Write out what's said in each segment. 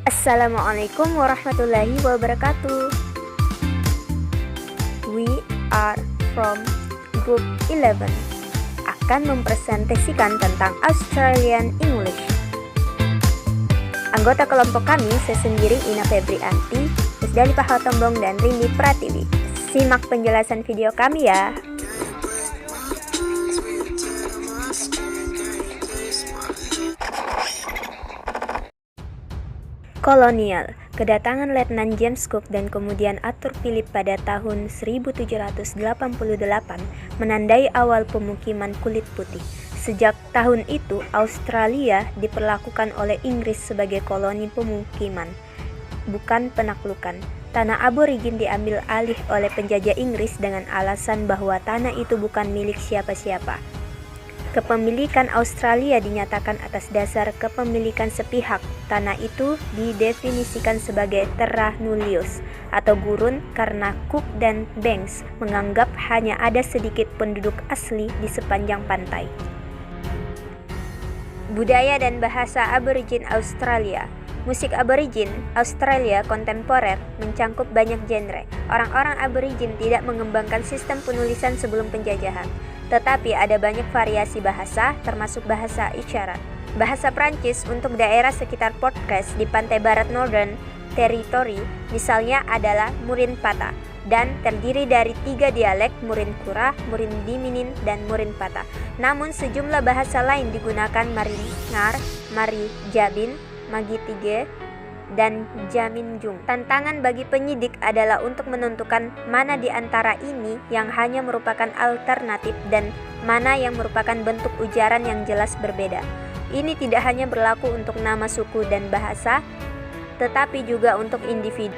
Assalamualaikum warahmatullahi wabarakatuh. We are from Group 11 akan mempresentasikan tentang Australian English. Anggota kelompok kami saya sendiri Ina Febrianti, Musdali Pahotombong dan Rindi Pratiwi. Simak penjelasan video kami ya. Kolonial. Kedatangan Letnan James Cook dan kemudian Arthur Phillip pada tahun 1788 menandai awal pemukiman kulit putih. Sejak tahun itu, Australia diperlakukan oleh Inggris sebagai koloni pemukiman, bukan penaklukan. Tanah aborigin diambil alih oleh penjajah Inggris dengan alasan bahwa tanah itu bukan milik siapa-siapa. Kepemilikan Australia dinyatakan atas dasar kepemilikan sepihak. Tanah itu didefinisikan sebagai terra nullius atau gurun karena Cook dan Banks menganggap hanya ada sedikit penduduk asli di sepanjang pantai. Budaya dan bahasa aborigin Australia. Musik aborigin Australia kontemporer mencangkup banyak genre. Orang-orang aborigin tidak mengembangkan sistem penulisan sebelum penjajahan, tetapi ada banyak variasi bahasa, termasuk bahasa isyarat. Bahasa Prancis untuk daerah sekitar Port Cass di pantai barat Northern Territory misalnya adalah Murin Pata, dan terdiri dari 3 dialek, Murin Kura, Murin Diminin, dan Murin Pata. Namun sejumlah bahasa lain digunakan, Marin Ngar, Mari Jabin, Magi Tige, dan Jaminjung. Tantangan bagi penyidik adalah untuk menentukan mana di antara ini yang hanya merupakan alternatif dan mana yang merupakan bentuk ujaran yang jelas berbeda. Ini tidak hanya berlaku untuk nama suku dan bahasa, tetapi juga untuk individu.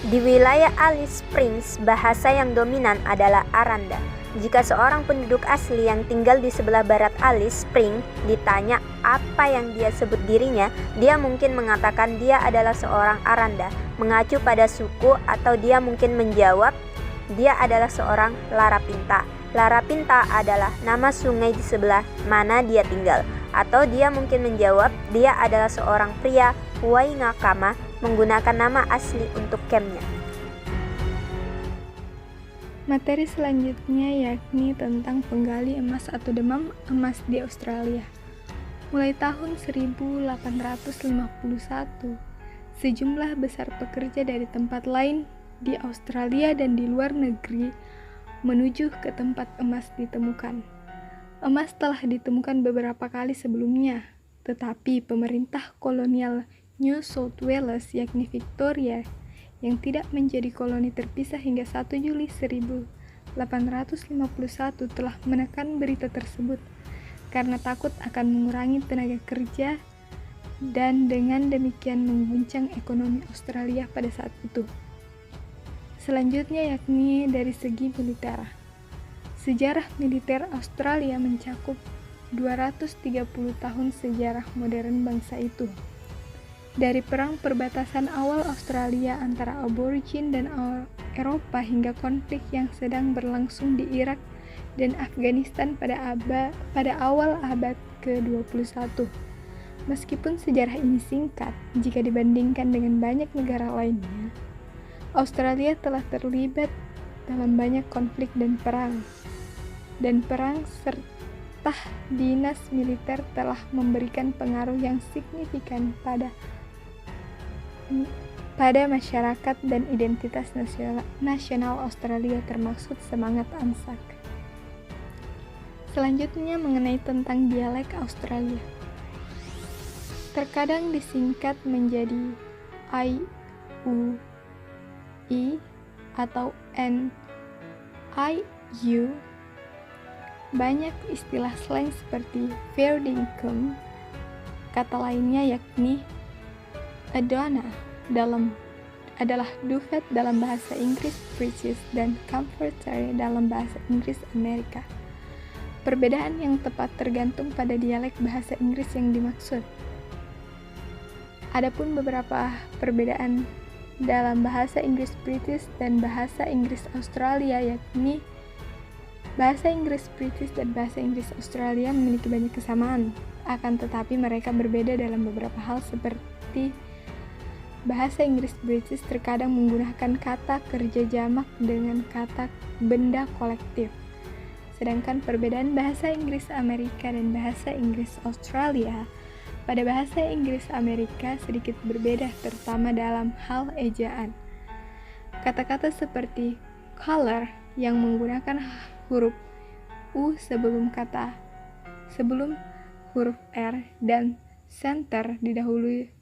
Di wilayah Alice Springs, bahasa yang dominan adalah Aranda. Jika seorang penduduk asli yang tinggal di sebelah barat Alice Springs ditanya apa yang dia sebut dirinya, dia mungkin mengatakan dia adalah seorang Aranda, mengacu pada suku, atau dia mungkin menjawab dia adalah seorang Larapinta. Larapinta adalah nama sungai di sebelah mana dia tinggal, atau dia mungkin menjawab dia adalah seorang pria Waingakama menggunakan nama asli untuk campnya. Materi selanjutnya yakni tentang penggali emas atau demam emas di Australia. Mulai tahun 1851, sejumlah besar pekerja dari tempat lain di Australia dan di luar negeri menuju ke tempat emas ditemukan. Emas telah ditemukan beberapa kali sebelumnya, tetapi pemerintah kolonial New South Wales yakni Victoria yang tidak menjadi koloni terpisah hingga 1 Juli 1851 telah menekan berita tersebut karena takut akan mengurangi tenaga kerja dan dengan demikian mengguncang ekonomi Australia pada saat itu. Selanjutnya yakni dari segi militer. Sejarah militer Australia mencakup 230 tahun sejarah modern bangsa itu. Dari perang perbatasan awal Australia antara Aborigin dan Eropa hingga konflik yang sedang berlangsung di Irak dan Afghanistan pada awal abad ke-21. Meskipun sejarah ini singkat jika dibandingkan dengan banyak negara lainnya, Australia telah terlibat dalam banyak konflik dan perang serta dinas militer telah memberikan pengaruh yang signifikan pada masyarakat dan identitas nasional Australia, termasuk semangat Anzac. Selanjutnya mengenai tentang dialek Australia. Terkadang disingkat menjadi I, U, I atau N, I, U. Banyak istilah slang seperti fair dinkum. Kata lainnya yakni Adona adalah duvet dalam bahasa Inggris British dan comforter dalam bahasa Inggris Amerika. Perbedaan yang tepat tergantung pada dialek bahasa Inggris yang dimaksud. Adapun beberapa perbedaan dalam bahasa Inggris British dan bahasa Inggris Australia yakni bahasa Inggris British dan bahasa Inggris Australia memiliki banyak kesamaan, akan tetapi mereka berbeda dalam beberapa hal Seperti bahasa Inggris British terkadang menggunakan kata kerja jamak dengan kata benda kolektif. Sedangkan perbedaan bahasa Inggris Amerika dan bahasa Inggris Australia, pada bahasa Inggris Amerika sedikit berbeda, terutama dalam hal ejaan. Kata-kata seperti color yang menggunakan huruf U sebelum huruf R dan center didahului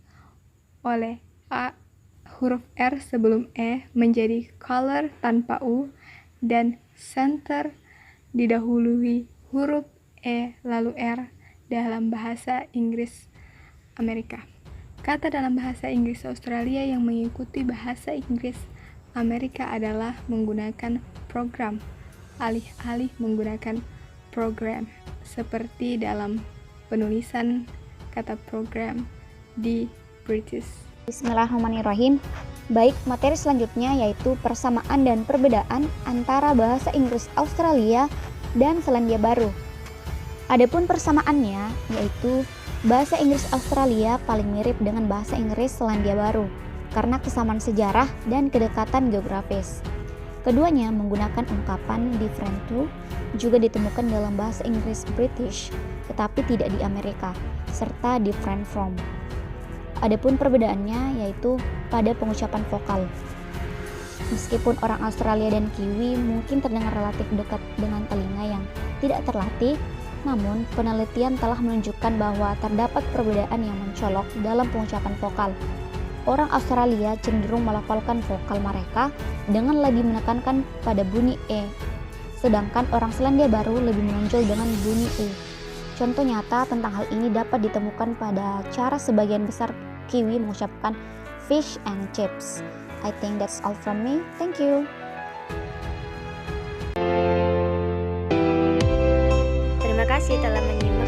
oleh A huruf R sebelum E menjadi color tanpa U, dan center didahului huruf E lalu R dalam bahasa Inggris Amerika. Kata dalam bahasa Inggris Australia yang mengikuti bahasa Inggris Amerika adalah menggunakan program, alih-alih menggunakan program, seperti dalam penulisan kata program di British. Bismillahirrahmanirrahim. Baik, materi selanjutnya yaitu persamaan dan perbedaan antara bahasa Inggris Australia dan Selandia Baru. Adapun persamaannya yaitu bahasa Inggris Australia paling mirip dengan bahasa Inggris Selandia Baru karena kesamaan sejarah dan kedekatan geografis. Keduanya menggunakan ungkapan different to, juga ditemukan dalam bahasa Inggris British, tetapi tidak di Amerika, serta different from. Adapun perbedaannya yaitu pada pengucapan vokal. Meskipun orang Australia dan Kiwi mungkin terdengar relatif dekat dengan telinga yang tidak terlatih, namun penelitian telah menunjukkan bahwa terdapat perbedaan yang mencolok dalam pengucapan vokal. Orang Australia cenderung melafalkan vokal mereka dengan lebih menekankan pada bunyi E, sedangkan orang Selandia Baru lebih menonjol dengan bunyi U. Contoh nyata tentang hal ini dapat ditemukan pada cara sebagian besar Kiwi mengucapkan fish and chips. I think that's all from me. Thank you. Terima kasih telah menyimak